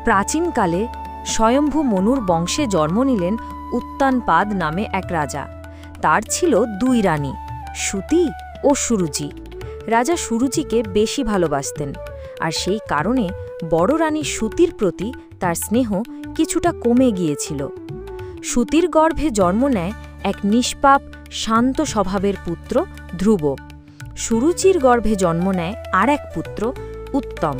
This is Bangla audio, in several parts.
প্রাচীনকালে স্বয়ম্ভু মনুর বংশে জন্ম নিলেন উত্তানপাদ নামে এক রাজা। তার ছিল দুই রানী, সুতি ও সুরুচি। রাজা সুরুচিকে বেশি ভালোবাসতেন, আর সেই কারণে বড় রানী সুতির প্রতি তার স্নেহ কিছুটা কমে গিয়েছিল। সুতির গর্ভে জন্ম নেয় এক নিষ্পাপ শান্ত স্বভাবের পুত্র ধ্রুব। সুরুচির গর্ভে জন্ম নেয় আর এক পুত্র উত্তম।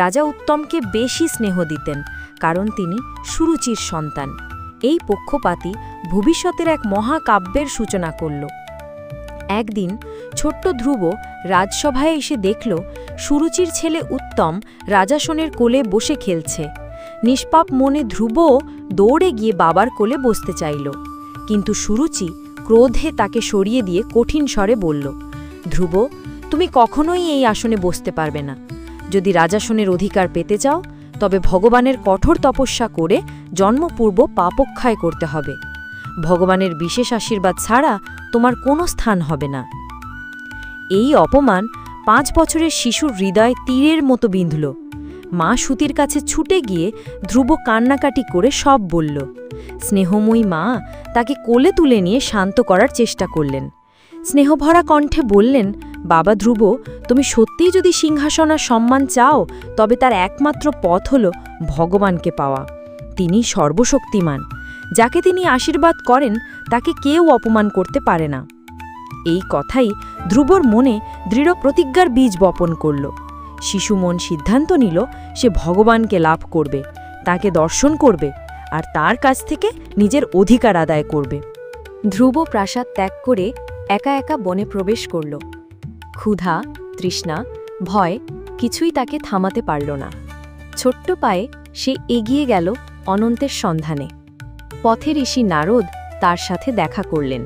রাজা উত্তমকে বেশি স্নেহ দিতেন, কারণ তিনি সুরুচির সন্তান। এই পক্ষপাতী ভবিষ্যতের এক মহাকাব্যের সূচনা করল। একদিন ছোট্ট ধ্রুব রাজসভায় এসে দেখল সুরুচির ছেলে উত্তম রাজাসনের কোলে বসে খেলছে। নিষ্পাপ মনে ধ্রুবও দৌড়ে গিয়ে বাবার কোলে বসতে চাইল, কিন্তু সুরুচি ক্রোধে তাকে সরিয়ে দিয়ে কঠিন স্বরে বলল, ধ্রুব, তুমি কখনোই এই আসনে বসতে পারবে না। যদি রাজাসনের অধিকার পেতে চাও, তবে ভগবানের কঠোর তপস্যা করে জন্মপূর্ব পাপক্ষয় করতে হবে। ভগবানের বিশেষ আশীর্বাদ ছাড়া তোমার কোনো স্থান হবে না। এই অপমান 5 বছরের শিশুর হৃদয় তীরের মতো বিঁধল। মা সুতির কাছে ছুটে গিয়ে ধ্রুব কান্নাকাটি করে সব বলল। স্নেহময়ী মা তাকে কোলে তুলে নিয়ে শান্ত করার চেষ্টা করলেন। স্নেহভরা কণ্ঠে বললেন, বাবা ধ্রুব, তুমি সত্যিই যদি সিংহাসন আর সম্মান চাও, তবে তার একমাত্র পথ হল ভগবানকে পাওয়া। তিনি সর্বশক্তিমান। যাকে তিনি আশীর্বাদ করেন তাকে কেউ অপমান করতে পারে না। এই কথাই ধ্রুবর মনে দৃঢ় প্রতিজ্ঞার বীজ বপন করল। শিশু মন সিদ্ধান্ত নিল সে ভগবানকে লাভ করবে, তাকে দর্শন করবে, আর তার কাছ থেকে নিজের অধিকার আদায় করবে। ধ্রুব প্রাসাদ ত্যাগ করে একা একা বনে প্রবেশ করল। ক্ষুধা, তৃষ্ণা, ভয় কিছুই তাকে থামাতে পারল না। ছোট্ট পায়ে সে এগিয়ে গেল অনন্তের সন্ধানে। পথে ঋষি নারদ তার সাথে দেখা করলেন।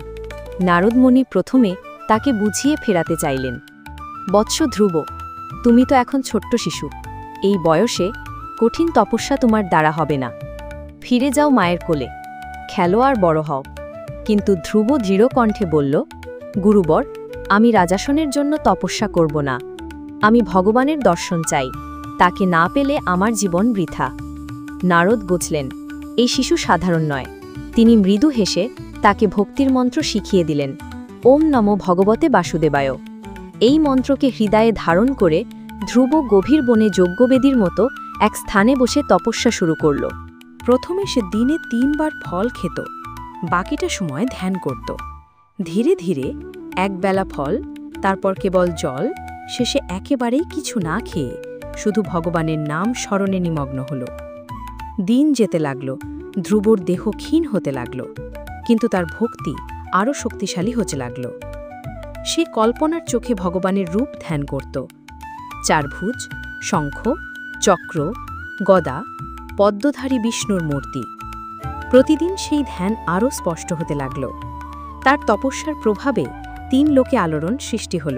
নারদমুনি প্রথমে তাকে বুঝিয়ে ফেরাতে চাইলেন। বৎস ধ্রুব, তুমি তো এখন ছোট্ট শিশু। এই বয়সে কঠিন তপস্যা তোমার দ্বারা হবে না। ফিরে যাও মায়ের কোলে, খেলো আর বড় হও। কিন্তু ধ্রুব দৃঢ় কণ্ঠে বলল, গুরুবর, আমি রাজাসনের জন্য তপস্যা করব না। আমি ভগবানের দর্শন চাই। তাকে না পেলে আমার জীবন বৃথা। নারদ বুঝলেন এই শিশু সাধারণ নয়। তিনি মৃদু হেসে তাকে ভক্তির মন্ত্র শিখিয়ে দিলেন। ওম নমো ভগবতে বাসুদেবায়। এই মন্ত্রকে হৃদয়ে ধারণ করে ধ্রুব গভীর বনে যজ্ঞবেদীর মতো এক স্থানে বসে তপস্যা শুরু করল। প্রথমে সে দিনে 3 বার ফল খেত, বাকিটা সময় ধ্যান করত। ধীরে ধীরে একবেলা ফল, তারপর কেবল জল, শেষে একেবারেই কিছু না খেয়ে শুধু ভগবানের নাম স্মরণে নিমগ্ন হল। দিন যেতে লাগল, ধ্রুবর দেহ ক্ষীণ হতে লাগল, কিন্তু তার ভক্তি আরও শক্তিশালী হতে লাগল। সে কল্পনার চোখে ভগবানের রূপ ধ্যান করত। 4 ভুজ, শঙ্খ, চক্র, গদা, পদ্মধারী বিষ্ণুর মূর্তি। প্রতিদিন সেই ধ্যান আরও স্পষ্ট হতে লাগল। তার তপস্যার প্রভাবে 3 লোকে আলোড়ন সৃষ্টি হল।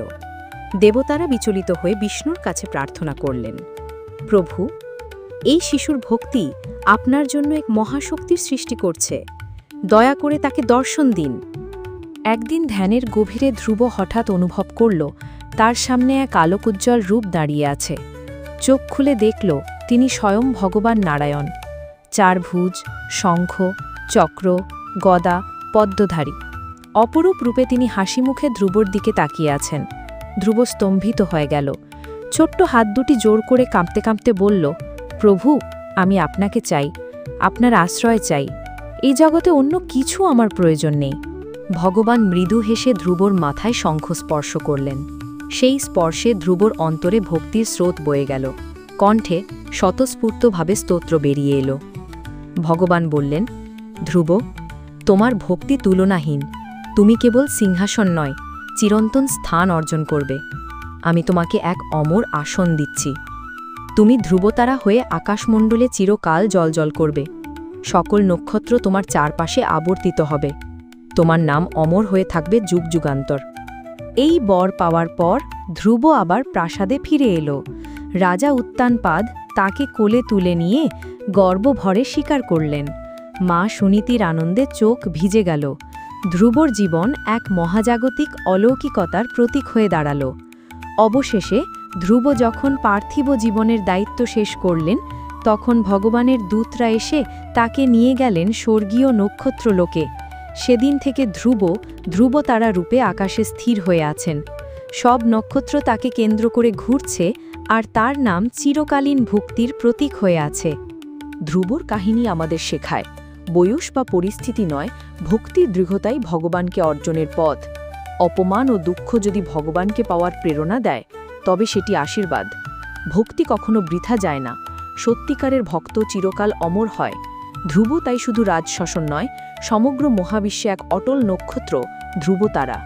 দেবতারা বিচলিত হয়ে বিষ্ণুর কাছে প্রার্থনা করলেন, প্রভু, এই শিশুর ভক্তি আপনার জন্য এক মহাশক্তির সৃষ্টি করছে। দয়া করে তাকে দর্শন দিন। একদিন ধ্যানের গভীরে ধ্রুব হঠাৎ অনুভব করল তার সামনে এক আলোকোজ্জ্বল রূপ দাঁড়িয়ে আছে। চোখ খুলে দেখল তিনি স্বয়ং ভগবান নারায়ণ। 4 ভুজ, শঙ্খ, চক্র, গদা, পদ্মধারী। অপরূপ রূপে তিনি হাসিমুখে ধ্রুবর দিকে তাকিয়ে আছেন। ধ্রুব স্তম্ভিত হয়ে গেল। ছোট্ট হাত দুটি জোর করে কাঁপতে কাঁপতে বলল, প্রভু, আমি আপনাকে চাই, আপনার আশ্রয় চাই। এই জগতে অন্য কিছু আমার প্রয়োজন নেই। ভগবান মৃদু হেসে ধ্রুবর মাথায় শঙ্খ স্পর্শ করলেন। সেই স্পর্শে ধ্রুবর অন্তরে ভক্তির স্রোত বয়ে গেল। কণ্ঠে স্বতঃস্ফূর্তভাবে স্তোত্র বেরিয়ে এলো। ভগবান বললেন, ধ্রুব, তোমার ভক্তি তুলনাহীন। তুমি কেবল সিংহাসন নয়, চিরন্তন স্থান অর্জন করবে। আমি তোমাকে এক অমর আসন দিচ্ছি। তুমি ধ্রুবতারা হয়ে আকাশমণ্ডলে চিরকাল জ্বলজ্বল করবে। সকল নক্ষত্র তোমার চারপাশে আবর্তিত হবে। তোমার নাম অমর হয়ে থাকবে যুগ যুগান্তর। এই বর পাওয়ার পর ধ্রুব আবার প্রাসাদে ফিরে এলো। রাজা উত্তানপাদ তাকে কোলে তুলে নিয়ে গর্বভরে স্বীকার করলেন। মা সুনীতির আনন্দে চোখ ভিজে গেল। ধ্রুবর জীবন এক মহাজাগতিক অলৌকিকতার প্রতীক হয়ে দাঁড়াল। অবশেষে ধ্রুব যখন পার্থিব জীবনের দায়িত্ব শেষ করলেন, তখন ভগবানের দূতরা এসে তাকে নিয়ে গেলেন স্বর্গীয় নক্ষত্রলোকে। সেদিন থেকে ধ্রুব তারা রূপে আকাশে স্থির হয়ে আছেন। সব নক্ষত্র তাকে কেন্দ্র করে ঘুরছে, আর তার নাম চিরকালীন ভক্তির প্রতীক হয়ে আছে। ধ্রুবর কাহিনী আমাদের শেখায়, বয়স বা পরিস্থিতি নয়, ভক্তির দৃঢ়তাই ভগবানকে অর্জনের পথ। অপমান ও দুঃখ যদি ভগবানকে পাওয়ার প্রেরণা দেয়, তবে সেটি আশীর্বাদ। ভক্তি কখনো বৃথা যায় না, সত্যিকারের ভক্ত চিরকাল অমর হয়। ধ্রুব তাই শুধু রাজশাসন নয়, সমগ্র মহাবিশ্বে এক অটল নক্ষত্র, ধ্রুবতারা।